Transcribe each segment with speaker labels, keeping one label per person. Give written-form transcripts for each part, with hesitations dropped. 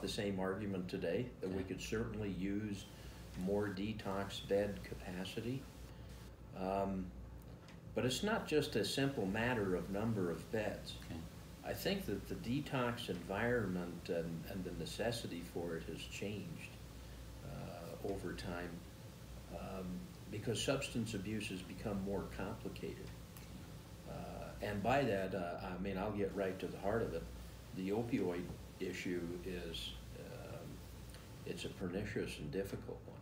Speaker 1: the same argument today, that we could certainly use more detox bed capacity. But it's not just a simple matter of number of beds.
Speaker 2: Okay.
Speaker 1: I think that the detox environment and the necessity for it has changed over time, because substance abuse has become more complicated. And by that, I mean, I'll get right to the heart of it. The opioid issue is, it's a pernicious and difficult one.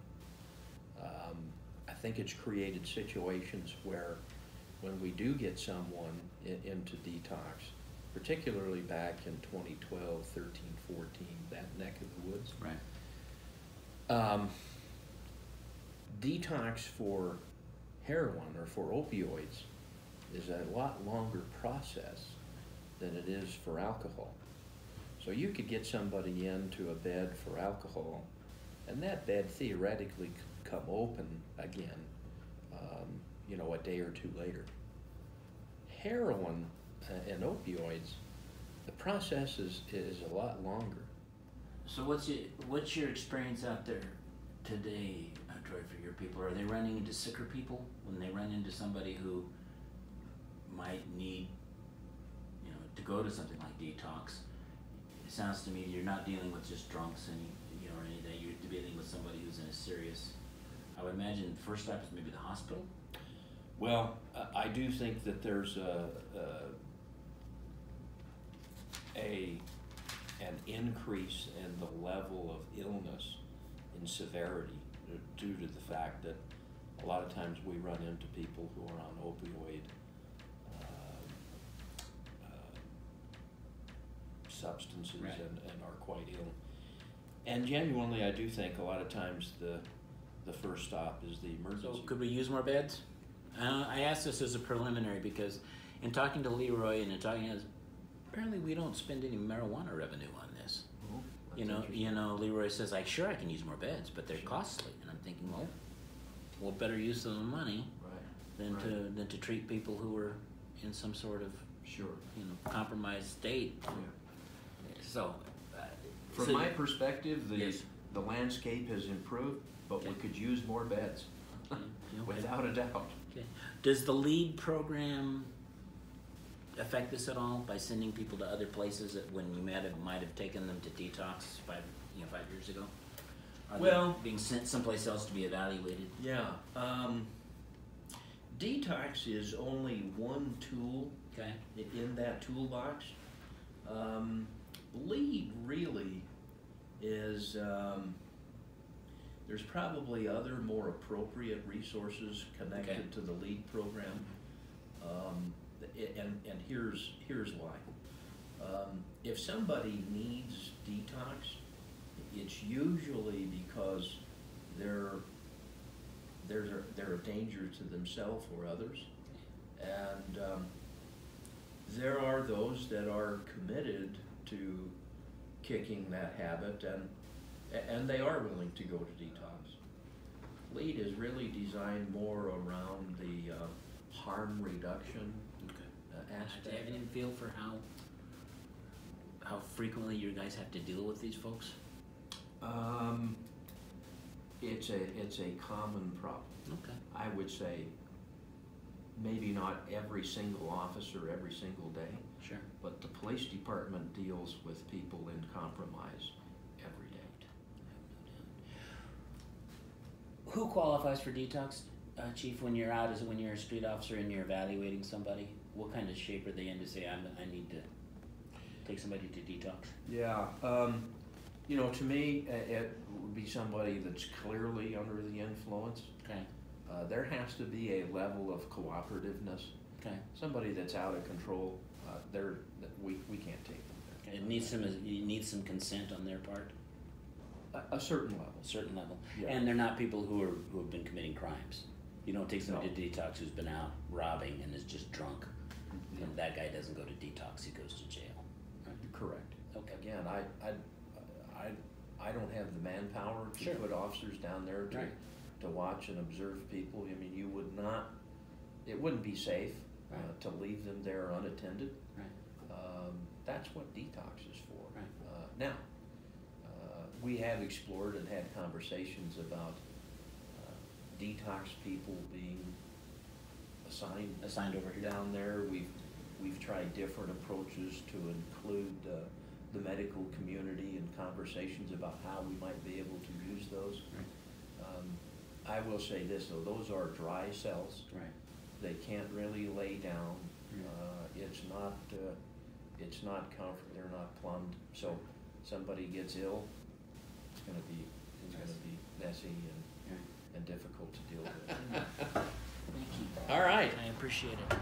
Speaker 1: I think it's created situations where when we do get someone into detox, particularly back in 2012, 13, 14, that neck of the woods.
Speaker 2: Right.
Speaker 1: Detox for heroin or for opioids is a lot longer process than it is for alcohol. So you could get somebody into a bed for alcohol, and that bed theoretically could come open again, you know, a day or two later. Heroin and opioids, the process is a lot longer.
Speaker 2: So what's your experience out there today, Troy, for your people? Are they running into sicker people when they run into somebody who might need, you know, to go to something like detox? It sounds to me you're not dealing with just drunks and, you know, or anything. You're dealing with somebody who's in a serious, I would imagine the first step is maybe the hospital.
Speaker 1: Well, I do think that there's an increase in the level of illness in severity due to the fact that a lot of times we run into people who are on opioid substances,
Speaker 2: right,
Speaker 1: and are quite ill. And genuinely, I do think a lot of times the first stop is the emergency.
Speaker 2: So could we use more beds? I asked this as a preliminary because in talking to Leroy and in talking as, apparently we don't spend any marijuana revenue on this.
Speaker 1: Oh,
Speaker 2: You know, Leroy says, like, sure, I can use more beds, but they're costly. And I'm thinking, well, what better use of the money than to treat people who are in some sort of,
Speaker 1: sure,
Speaker 2: you know, compromised state.
Speaker 1: Yeah.
Speaker 2: So,
Speaker 1: from my perspective,
Speaker 2: yes,
Speaker 1: the landscape has improved, but
Speaker 2: okay,
Speaker 1: we could use more beds,
Speaker 2: okay,
Speaker 1: without a doubt.
Speaker 2: Okay. Does the LEAD program affect this at all by sending people to other places that when you might have taken them to detox 5 years ago? Are
Speaker 1: Well,
Speaker 2: they being sent someplace else to be evaluated?
Speaker 1: Yeah. Detox is only one tool,
Speaker 2: Okay.
Speaker 1: in that toolbox. LEAD really is, there's probably other more appropriate resources connected,
Speaker 2: okay,
Speaker 1: to the LEAD program. And here's why. If somebody needs detox, it's usually because they're a danger to themselves or others, and there are those that are committed to kicking that habit, and they are willing to go to detox. LEAD is really designed more around the harm reduction,
Speaker 2: Okay.
Speaker 1: aspect.
Speaker 2: Do you have any feel for how frequently you guys have to deal with these folks?
Speaker 1: It's a common problem.
Speaker 2: Okay.
Speaker 1: I would say maybe not every single officer every single day,
Speaker 2: Sure.
Speaker 1: but the police department deals with people in compromise every day.
Speaker 2: Who qualifies for detox, Chief, when you're out? Is it when you're a street officer and you're evaluating somebody? What kind of shape are they in to say, I need to take somebody to detox?
Speaker 1: Yeah, you know, to me, it would be somebody that's clearly under the influence.
Speaker 2: Okay.
Speaker 1: There has to be a level of cooperativeness.
Speaker 2: Okay.
Speaker 1: Somebody that's out of control, we can't take them there.
Speaker 2: It needs some consent on their part.
Speaker 1: A certain level.
Speaker 2: A certain level.
Speaker 1: Yeah.
Speaker 2: And they're not people who have been committing crimes. You don't take somebody to detox who's been out robbing and is just drunk.
Speaker 1: No.
Speaker 2: And that guy doesn't go to detox; he goes to jail. Right?
Speaker 1: Correct.
Speaker 2: Okay.
Speaker 1: Again, I don't have the manpower to
Speaker 2: Sure.
Speaker 1: put officers down there to
Speaker 2: Right.
Speaker 1: to watch and observe people. I mean, you would not. It wouldn't be safe
Speaker 2: Right.
Speaker 1: to leave them there unattended.
Speaker 2: Right.
Speaker 1: That's what detox is for.
Speaker 2: Right.
Speaker 1: Now, we have explored and had conversations about detox people being
Speaker 2: Assigned over here.
Speaker 1: down there. We've tried different approaches to include the medical community and conversations about how we might be able to use those.
Speaker 2: Right.
Speaker 1: I will say this though, those are dry cells.
Speaker 2: Right.
Speaker 1: They can't really lay down.
Speaker 2: Yeah.
Speaker 1: It's not comfort. They're not plumbed. So somebody gets ill, it's gonna be messy and difficult to deal with.
Speaker 2: Thank you.
Speaker 1: All right.
Speaker 2: I appreciate it.